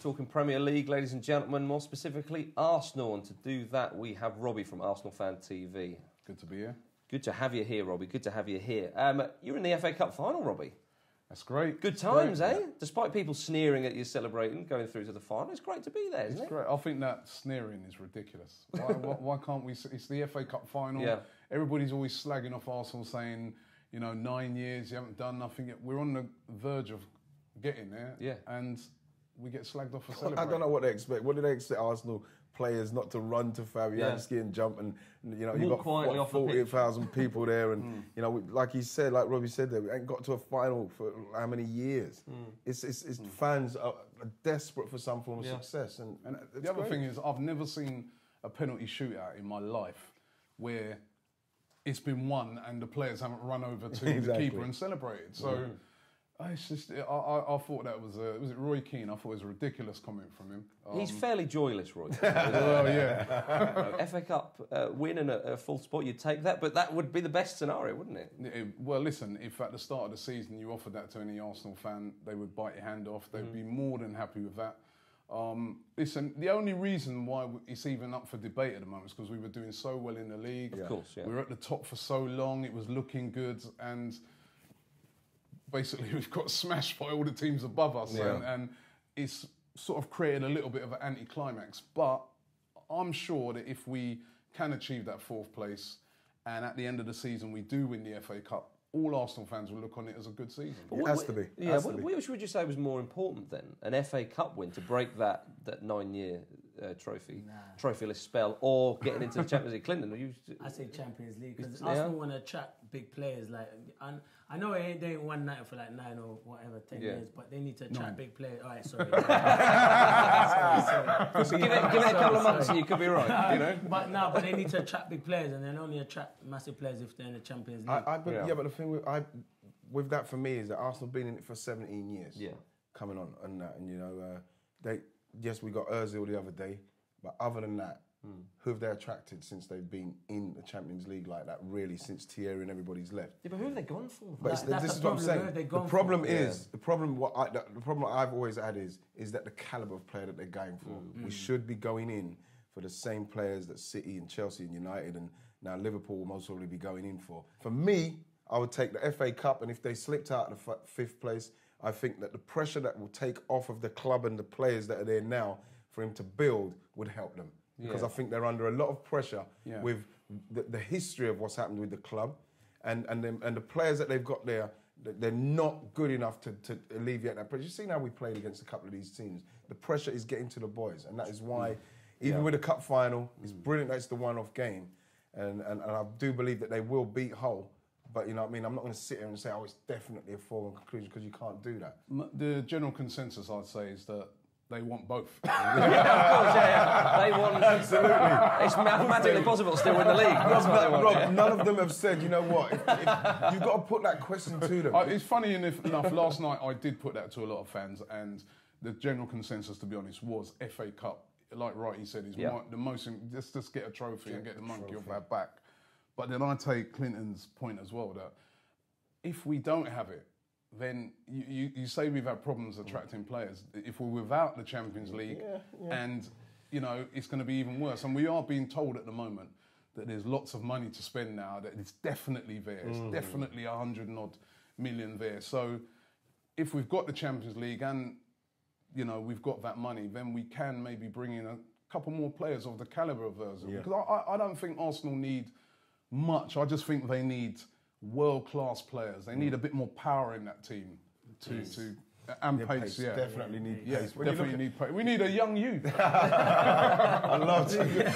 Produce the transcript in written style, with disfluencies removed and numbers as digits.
talking Premier League, ladies and gentlemen, more specifically Arsenal. And to do that, we have Robbie from ArsenalFanTV. Good to be here. Good to have you here, Robbie. Good to have you here. You're in the FA Cup final, Robbie. That's great. Good times, eh? Despite people sneering at you celebrating, going through to the final, it's great to be there, isn't it? It's great. I think that sneering is ridiculous. Why can't we? It's the FA Cup final. Yeah. Everybody's always slagging off Arsenal, saying, 9 years, you haven't done nothing yet. We're on the verge of getting there. Yeah. And we get slagged off for celebrating. I don't know what they expect. What do they expect Arsenal players not to run to Fabianski and jump and you've got quietly off the pitch. 40,000 people there and like he said, like Robbie said, there we ain't got to a final for how many years? It's fans are desperate for some form of success. And the other thing is, I've never seen a penalty shootout in my life where it's been won and the players haven't run over to the keeper and celebrated. So. It's just, I thought that was it Roy Keane? I thought it was a ridiculous comment from him. He's fairly joyless, Roy. Well, yeah. FA Cup win and a full spot, you'd take that, but that would be the best scenario, wouldn't it? Well, listen, if at the start of the season you offered that to any Arsenal fan, they would bite your hand off. They'd be more than happy with that. Listen, the only reason why it's even up for debate at the moment is because we were doing so well in the league. Of course, yeah. We were at the top for so long, it was looking good, and basically we've got smashed by all the teams above us, and it's sort of created a little bit of an anticlimax. But I'm sure that if we can achieve that fourth place, and at the end of the season we do win the FA Cup, all Arsenal fans will look on it as a good season. It has to be. Yeah, which would you say was more important then? An FA Cup win to break that 9-year trophyless spell, or getting into the Champions League? Clinton, I say Champions League because Arsenal want to attract big players. I know they ain't won nothing for 9 or whatever 10 years, but they need to attract big players. All right, sorry. sorry. Give it a couple of months and you could be right. But they need to attract big players, and they'll only attract massive players if they're in the Champions League. But the thing with that for me is that Arsenal have been in it for 17 years. Yeah. Coming on and that, and yes, we got Ozil the other day, but other than that, who have they attracted since they've been in the Champions League like that? Really, since Thierry and everybody's left. Yeah, but who have they gone for? But this is what I'm saying. The problem I've always had is that the calibre of player that they're going for. We should be going in for the same players that City and Chelsea and United and now Liverpool will most probably be going in for. For me, I would take the FA Cup, and if they slipped out of the fifth place, I think that the pressure that will take off of the club and the players that are there now for him to build would help them. Because I think they're under a lot of pressure with the history of what's happened with the club and the players that they've got there. They're not good enough to alleviate that pressure. You've seen how we played against a couple of these teams. The pressure is getting to the boys, and that is why, even with the cup final, it's brilliant that it's the one-off game, and I do believe that they will beat Hull. But you know what I mean? I'm not going to sit here and say, it's definitely a foregone conclusion, because you can't do that. The general consensus, I'd say, is that they want both. They want... Absolutely. It's mathematically possible to still win the league. Rob, none of them have said, you know what, if you've got to put that question to them. It's funny enough, last night I did put that to a lot of fans, and the general consensus, to be honest, was FA Cup. Like Wrighty said, is the most... Just get a trophy and get the monkey off our back. But then I take Clinton's point as well, that if we don't have it, then you say we've had problems attracting players. If we're without the Champions League, and it's going to be even worse. And we are being told at the moment that there's lots of money to spend now. That it's definitely there. It's definitely 100 and odd million there. So if we've got the Champions League and we've got that money, then we can maybe bring in a couple more players of the calibre of Ozil. Because I don't think Arsenal need much. I just think they need world-class players. They need a bit more power in that team and pace. Yeah, definitely need pace. Definitely need pace. We need a young youth. I love it.